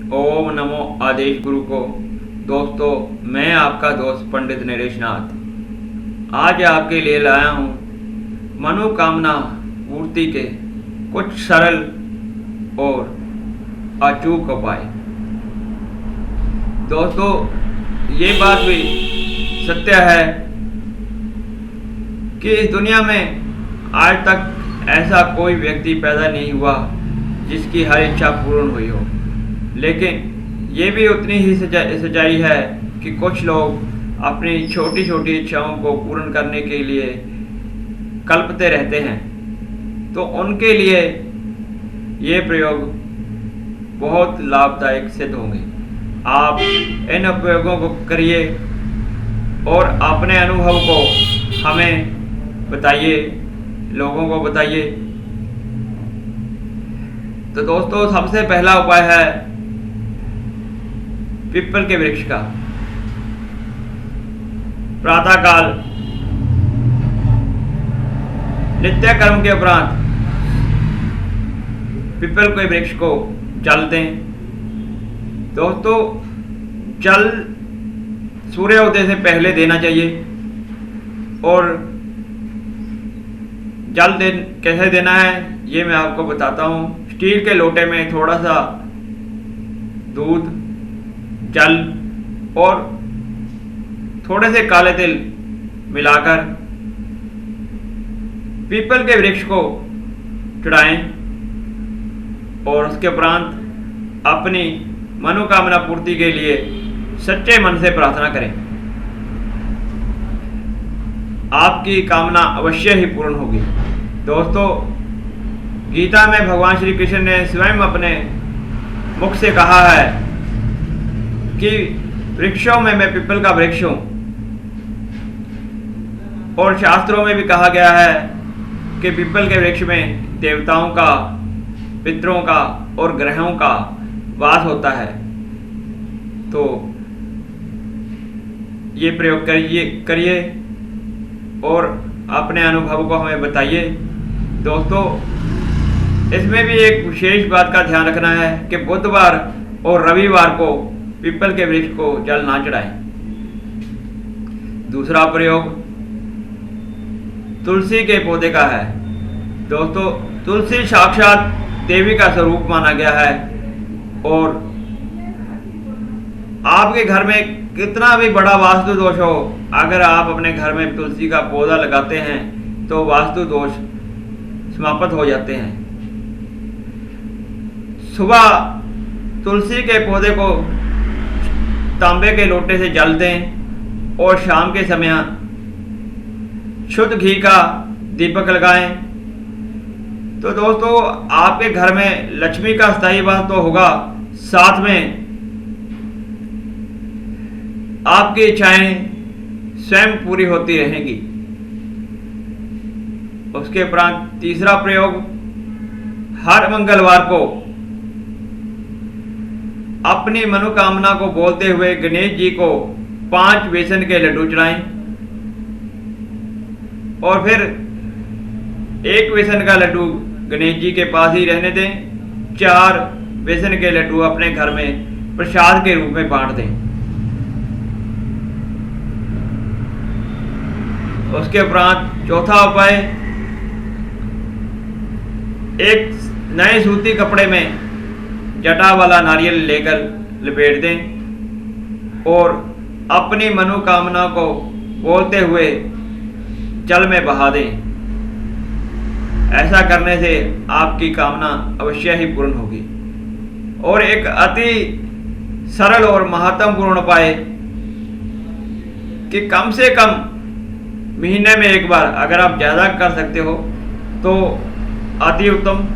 ओम नमो आदेश गुरु को। दोस्तों, मैं आपका दोस्त पंडित नरेश नाथ आज आपके लिए लाया हूँ मनोकामना पूर्ति के कुछ सरल और अचूक उपाय। दोस्तों, ये बात भी सत्य है कि इस दुनिया में आज तक ऐसा कोई व्यक्ति पैदा नहीं हुआ जिसकी हर इच्छा पूर्ण हुई हो। लेकिन ये भी उतनी ही सच्चाई है कि कुछ लोग अपनी छोटी छोटी इच्छाओं को पूर्ण करने के लिए कल्पते रहते हैं। तो उनके लिए ये प्रयोग बहुत लाभदायक सिद्ध होंगे। आप इन उपयोगों को करिए और अपने अनुभव को हमें बताइए, लोगों को बताइए। तो दोस्तों, सबसे पहला उपाय है पीपल के वृक्ष का। प्रातःकाल नित्य कर्म के उपरांत पीपल के वृक्ष को जल दें। दोस्तों, जल सूर्योदय से पहले देना चाहिए। और जल कैसे देना है ये मैं आपको बताता हूँ। स्टील के लोटे में थोड़ा सा दूध, जल और थोड़े से काले तिल मिलाकर पीपल के वृक्ष को चढ़ाएं और उसके उपरांत अपनी मनोकामना पूर्ति के लिए सच्चे मन से प्रार्थना करें। आपकी कामना अवश्य ही पूर्ण होगी। दोस्तों, गीता में भगवान श्री कृष्ण ने स्वयं अपने मुख से कहा है कि वृक्षों में मैं पीपल का वृक्ष हूं। और शास्त्रों में भी कहा गया है कि पीपल के वृक्ष में देवताओं का, पितरों का और ग्रहों का वास होता है। तो ये प्रयोग करिए और अपने अनुभव को हमें बताइए। दोस्तों, इसमें भी एक विशेष बात का ध्यान रखना है कि बुधवार और रविवार को पीपल के वृक्ष को जल ना चढ़ाएं। दूसरा प्रयोग तुलसी के पौधे का है। दोस्तों, तुलसी साक्षात देवी का स्वरूप माना गया है। और आपके घर में कितना भी बड़ा वास्तु दोष हो, अगर आप अपने घर में तुलसी का पौधा लगाते हैं तो वास्तु दोष समाप्त हो जाते हैं। सुबह तुलसी के पौधे को तांबे के लोटे से जल दें और शाम के समय शुद्ध घी का दीपक लगाएं। तो दोस्तों, आपके घर में लक्ष्मी का स्थायी वास तो होगा, साथ में आपकी इच्छाएं स्वयं पूरी होती रहेंगी। उसके उपरांत तीसरा प्रयोग, हर मंगलवार को अपनी मनोकामना को बोलते हुए गणेश जी को 5 बेसन के लड्डू चढ़ाएं और फिर 1 बेसन का लड्डू गणेश जी के पास ही रहने दें। 4 बेसन के लड्डू अपने घर में प्रसाद के रूप में बांट दें। उसके उपरांत चौथा उपाय, एक नए सूती कपड़े में जटा वाला नारियल लेकर लपेट दें और अपनी मनोकामना को बोलते हुए जल में बहा दें। ऐसा करने से आपकी कामना अवश्य ही पूर्ण होगी। और एक अति सरल और महत्वपूर्ण उपाय कि कम से कम महीने में एक बार, अगर आप ज़्यादा कर सकते हो तो अति उत्तम,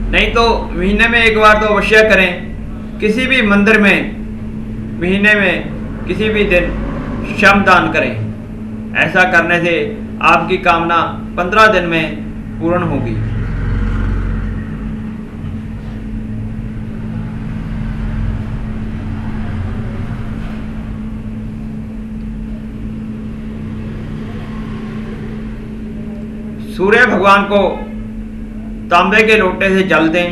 नहीं तो महीने में एक बार तो अवश्य करें। किसी भी मंदिर में महीने में किसी भी दिन श्रमदान करें। ऐसा करने से आपकी कामना 15 दिन में पूर्ण होगी। सूर्य भगवान को तांबे के लोटे से जल दें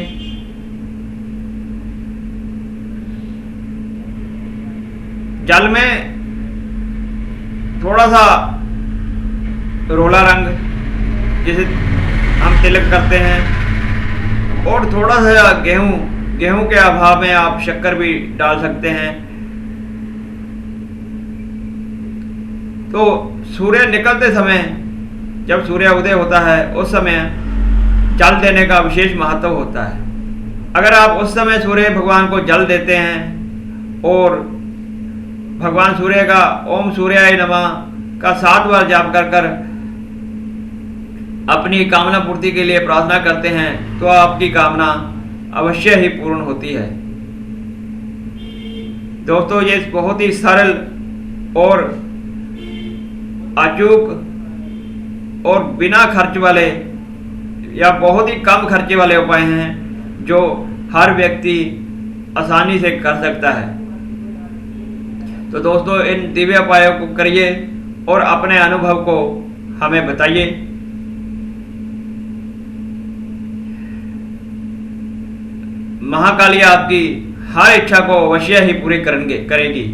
जल में थोड़ा सा रोला रंग जिसे हम तिलक करते हैं, और थोड़ा सा गेहूं के अभाव में आप शक्कर भी डाल सकते हैं। तो सूर्य निकलते समय, जब सूर्य उदय होता है, उस समय जल देने का विशेष महत्व होता है। अगर आप उस समय सूर्य भगवान को जल देते हैं और भगवान सूर्य का ओम सूर्याय नमः का 7 बार जाप कर अपनी कामना पूर्ति के लिए प्रार्थना करते हैं, तो आपकी कामना अवश्य ही पूर्ण होती है। दोस्तों, ये बहुत ही सरल और अचूक और बिना खर्च वाले या बहुत ही कम खर्चे वाले उपाय हैं जो हर व्यक्ति आसानी से कर सकता है। तो दोस्तों, इन दिव्य उपायों को करिए और अपने अनुभव को हमें बताइए। महाकाली आपकी हर इच्छा को अवश्य ही पूरी करेगी।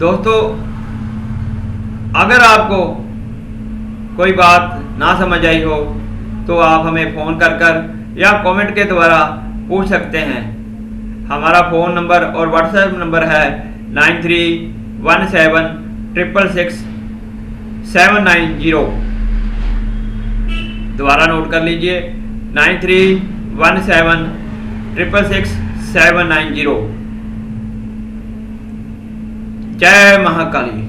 दोस्तों, अगर आपको कोई बात ना समझ आई हो तो आप हमें फ़ोन कर या कमेंट के द्वारा पूछ सकते हैं। हमारा फ़ोन नंबर और व्हाट्सएप नंबर है 9317666790। दोबारा नोट कर लीजिए, 9317666790। जय महाकाली।